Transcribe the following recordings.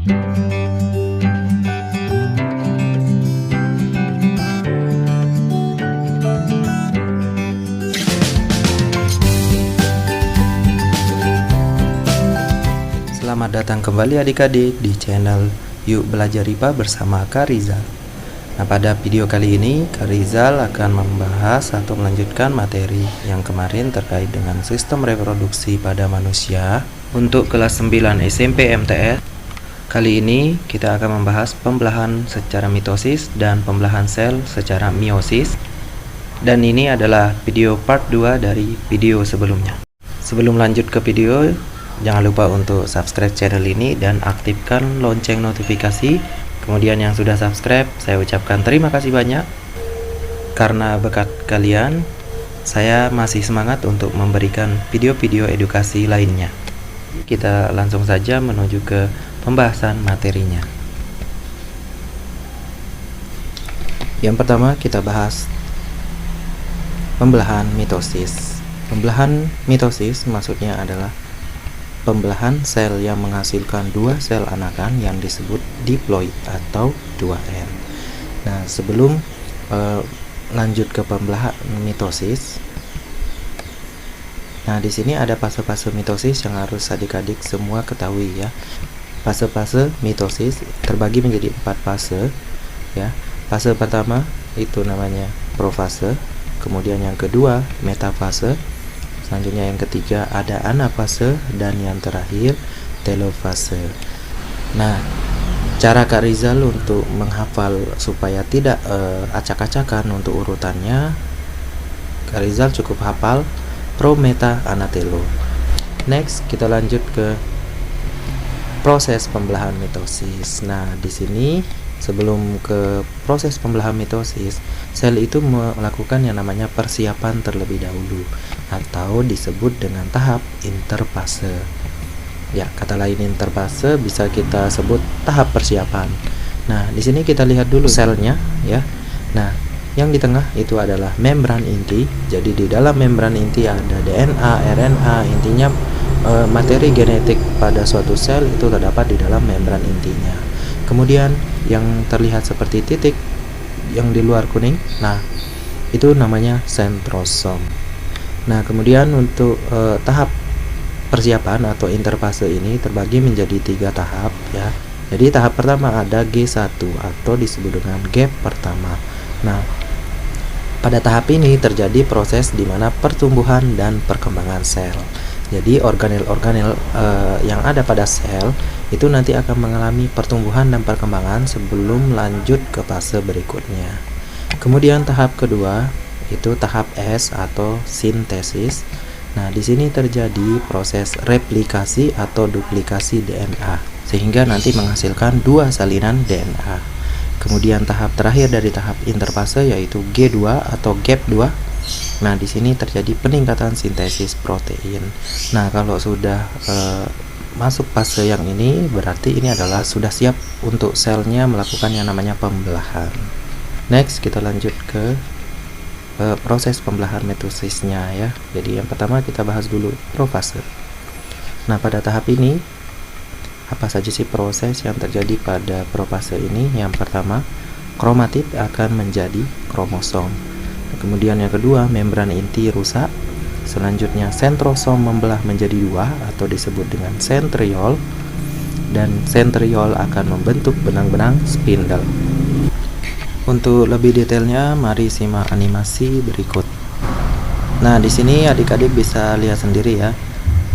Selamat datang kembali adik-adik di channel Yuk Belajar IPA bersama Kak Rizal. Nah, pada video kali ini Kak Rizal akan membahas atau melanjutkan materi yang kemarin terkait dengan sistem reproduksi pada manusia untuk kelas 9 SMP MTS. Kali ini kita akan membahas pembelahan secara mitosis dan pembelahan sel secara meiosis. Dan ini adalah video part 2 dari video sebelumnya. Sebelum lanjut ke video, jangan lupa untuk subscribe channel ini dan aktifkan lonceng notifikasi. Kemudian yang sudah subscribe, saya ucapkan terima kasih banyak. Karena berkat kalian, saya masih semangat untuk memberikan video-video edukasi lainnya. Kita langsung saja menuju ke pembahasan materinya. Yang pertama kita bahas pembelahan mitosis. Pembelahan mitosis maksudnya adalah pembelahan sel yang menghasilkan dua sel anakan yang disebut diploid atau 2N. Nah, sebelum lanjut ke pembelahan mitosis, nah di sini ada fase-fase mitosis yang harus adik-adik semua ketahui ya. Fase-fase mitosis terbagi menjadi 4 fase ya. Fase pertama itu namanya profase, kemudian yang kedua metafase, selanjutnya yang ketiga ada anafase, dan yang terakhir telofase. Nah, cara Kak Rizal untuk menghafal supaya tidak acak-acakan untuk urutannya, Kak Rizal cukup hafal pro, meta, ana, telo. Next, kita lanjut ke proses pembelahan mitosis. Nah, di sini sebelum ke proses pembelahan mitosis, sel itu melakukan yang namanya persiapan terlebih dahulu atau disebut dengan tahap interfase. Ya, kata lain interfase bisa kita sebut tahap persiapan. Nah, di sini kita lihat dulu selnya ya. Nah, yang di tengah itu adalah membran inti. Jadi di dalam membran inti ada DNA, RNA, intinya materi genetik pada suatu sel itu terdapat di dalam membran intinya. Kemudian yang terlihat seperti titik yang di luar kuning, nah itu namanya sentrosom. Nah, kemudian untuk tahap persiapan atau interfase ini terbagi menjadi 3 tahap ya. Jadi tahap pertama ada G1 atau disebut dengan gap pertama. Nah, pada tahap ini terjadi proses di mana pertumbuhan dan perkembangan sel. Jadi organel-organel yang ada pada sel itu nanti akan mengalami pertumbuhan dan perkembangan sebelum lanjut ke fase berikutnya. Kemudian tahap kedua itu tahap S atau sintesis. Nah, di sini terjadi proses replikasi atau duplikasi DNA sehingga nanti menghasilkan 2 salinan DNA. Kemudian tahap terakhir dari tahap interfase yaitu G2 atau gap 2. Nah, di sini terjadi peningkatan sintesis protein. Nah, kalau sudah masuk fase yang ini berarti ini adalah sudah siap untuk selnya melakukan yang namanya pembelahan. Next, kita lanjut ke proses pembelahan mitosisnya ya. Jadi yang pertama kita bahas dulu profase. Nah, pada tahap ini apa saja sih proses yang terjadi pada profase ini? Yang pertama, kromatid akan menjadi kromosom. Kemudian yang kedua, membran inti rusak. Selanjutnya sentrosom membelah menjadi 2 atau disebut dengan sentriol, dan sentriol akan membentuk benang-benang spindle. Untuk lebih detailnya, mari simak animasi berikut. Nah, di sini adik-adik bisa lihat sendiri ya.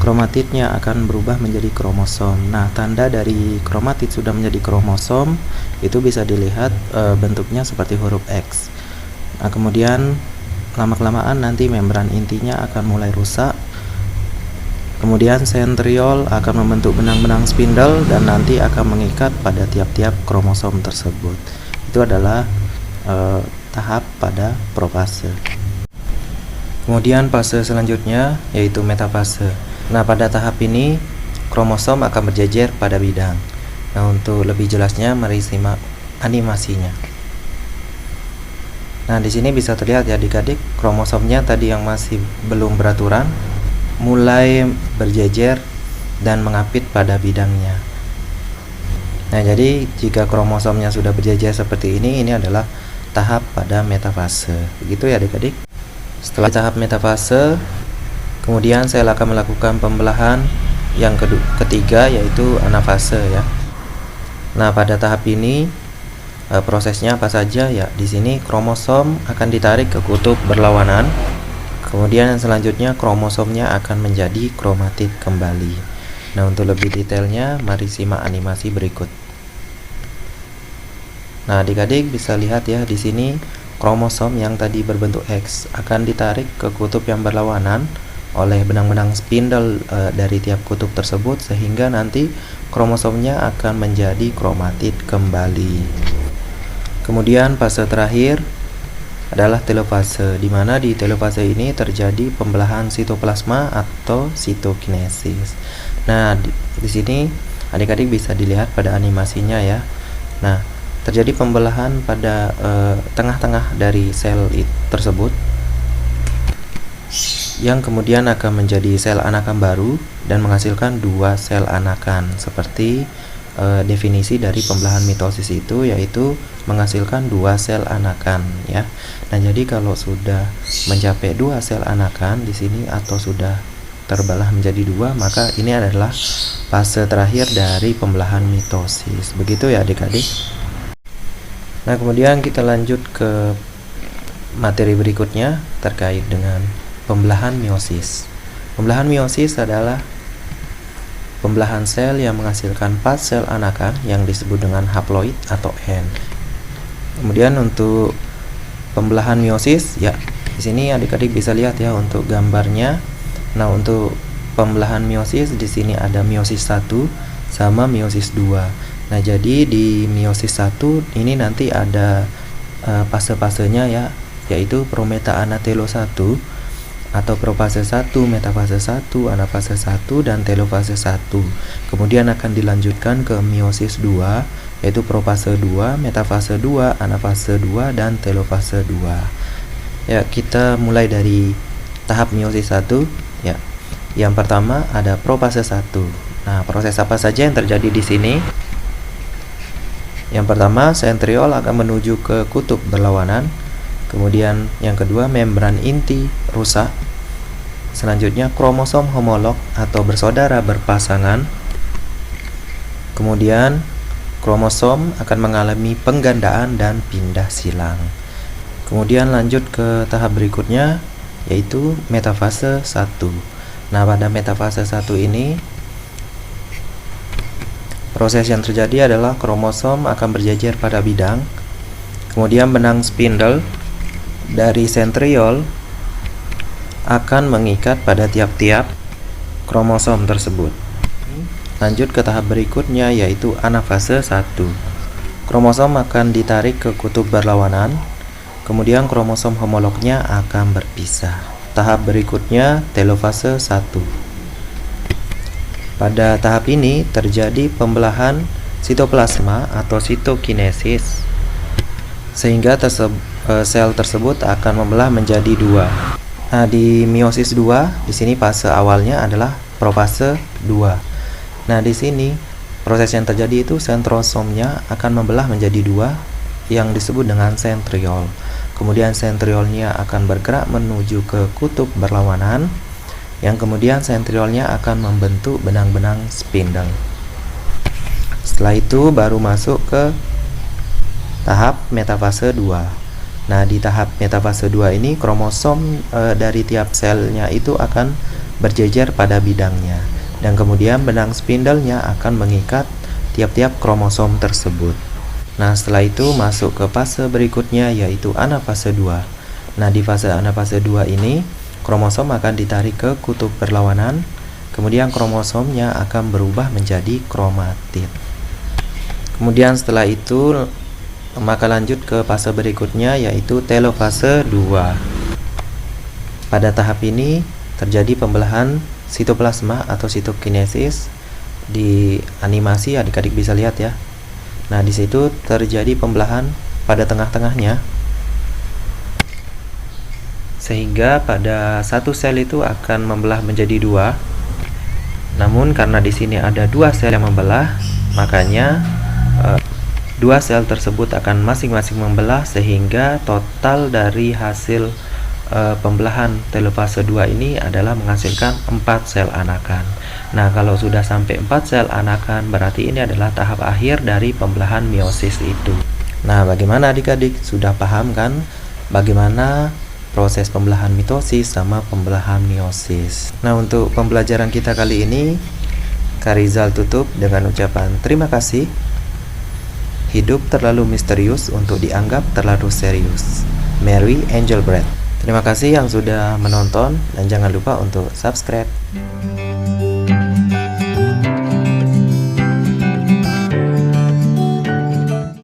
Kromatidnya akan berubah menjadi kromosom. Nah, tanda dari kromatid sudah menjadi kromosom itu bisa dilihat bentuknya seperti huruf X. Nah, kemudian lama-kelamaan nanti membran intinya akan mulai rusak. Kemudian sentriol akan membentuk benang-benang spindle dan nanti akan mengikat pada tiap-tiap kromosom tersebut. Itu adalah tahap pada profase. Kemudian fase selanjutnya yaitu metafase. Nah, pada tahap ini kromosom akan berjejer pada bidang. Nah, untuk lebih jelasnya mari simak animasinya. Nah, di sini bisa terlihat ya adik-adik, kromosomnya tadi yang masih belum beraturan mulai berjejer dan mengapit pada bidangnya. Nah, jadi jika kromosomnya sudah berjejer seperti ini adalah tahap pada metafase. Begitu ya adik-adik. Setelah tahap metafase, kemudian sel akan melakukan pembelahan yang ketiga, yaitu anafase ya. Nah, pada tahap ini prosesnya apa saja ya? Di sini kromosom akan ditarik ke kutub berlawanan. Kemudian yang selanjutnya kromosomnya akan menjadi kromatid kembali. Nah, untuk lebih detailnya mari simak animasi berikut. Nah, adik-adik bisa lihat ya, di sini kromosom yang tadi berbentuk X akan ditarik ke kutub yang berlawanan oleh benang-benang spindle dari tiap kutub tersebut, sehingga nanti kromosomnya akan menjadi kromatid kembali. Kemudian fase terakhir adalah telofase, di mana di telofase ini terjadi pembelahan sitoplasma atau sitokinesis. Nah, di sini adik-adik bisa dilihat pada animasinya ya. Nah, terjadi pembelahan pada tengah-tengah dari sel tersebut, yang kemudian akan menjadi sel anakan baru dan menghasilkan dua sel anakan. Seperti definisi dari pembelahan mitosis itu, yaitu menghasilkan dua sel anakan ya. Nah, jadi kalau sudah mencapai dua sel anakan di sini atau sudah terbelah menjadi dua, maka ini adalah fase terakhir dari pembelahan mitosis. Begitu ya adik-adik. Nah, kemudian kita lanjut ke materi berikutnya terkait dengan pembelahan meiosis. Pembelahan meiosis adalah pembelahan sel yang menghasilkan 4 sel anakan yang disebut dengan haploid atau N. Kemudian untuk pembelahan meiosis ya, di sini adik-adik bisa lihat ya untuk gambarnya. Nah, untuk pembelahan meiosis di sini ada meiosis 1 sama meiosis 2. Nah, jadi di meiosis 1 ini nanti ada fase-fasenya ya, yaitu prometa anatelo 1 atau profase 1, metafase 1, anafase 1 dan telofase 1. Kemudian akan dilanjutkan ke meiosis 2, yaitu profase 2, metafase 2, anafase 2 dan telofase 2. Ya, kita mulai dari tahap meiosis 1 ya. Yang pertama ada profase 1. Nah, proses apa saja yang terjadi di sini? Yang pertama, sentriol akan menuju ke kutub berlawanan. Kemudian yang kedua, membran inti rusak. Selanjutnya kromosom homolog atau bersaudara berpasangan. Kemudian kromosom akan mengalami penggandaan dan pindah silang. Kemudian lanjut ke tahap berikutnya, yaitu metafase 1. Nah, pada metafase 1 ini proses yang terjadi adalah kromosom akan berjejer pada bidang. Kemudian benang spindle dari sentriol akan mengikat pada tiap-tiap kromosom tersebut. Lanjut ke tahap berikutnya, yaitu anafase 1. Kromosom akan ditarik ke kutub berlawanan. Kemudian kromosom homolognya akan berpisah. Tahap berikutnya telofase 1. Pada tahap ini terjadi pembelahan sitoplasma atau sitokinesis, sehingga sel tersebut akan membelah menjadi dua. Nah, di meiosis 2 di sini fase awalnya adalah profase 2. Nah, di sini proses yang terjadi itu sentrosomnya akan membelah menjadi dua yang disebut dengan sentriol. Kemudian sentriolnya akan bergerak menuju ke kutub berlawanan, yang kemudian sentriolnya akan membentuk benang-benang spindle. Setelah itu baru masuk ke tahap metafase 2. Nah, di tahap metafase 2 ini kromosom dari tiap selnya itu akan berjejer pada bidangnya, dan kemudian benang spindlenya akan mengikat tiap-tiap kromosom tersebut. Nah, setelah itu masuk ke fase berikutnya, yaitu anafase 2. Nah, di fase anafase 2 ini kromosom akan ditarik ke kutub berlawanan, kemudian kromosomnya akan berubah menjadi kromatid. Kemudian setelah itu maka lanjut ke fase berikutnya, yaitu telofase 2. Pada tahap ini terjadi pembelahan sitoplasma atau sitokinesis. Di animasi adik-adik bisa lihat ya. Nah, di situ terjadi pembelahan pada tengah-tengahnya, sehingga pada satu sel itu akan membelah menjadi dua. Namun karena di sini ada dua sel yang membelah, makanya dua sel tersebut akan masing-masing membelah, sehingga total dari hasil pembelahan telofase 2 ini adalah menghasilkan 4 sel anakan. Nah, kalau sudah sampai 4 sel anakan, berarti ini adalah tahap akhir dari pembelahan meiosis itu. Nah, bagaimana adik-adik? Sudah paham kan bagaimana proses pembelahan mitosis sama pembelahan meiosis? Nah, untuk pembelajaran kita kali ini, Kak Rizal tutup dengan ucapan terima kasih. Hidup terlalu misterius untuk dianggap terlalu serius. Mary Engelbreth. Terima kasih yang sudah menonton dan jangan lupa untuk subscribe.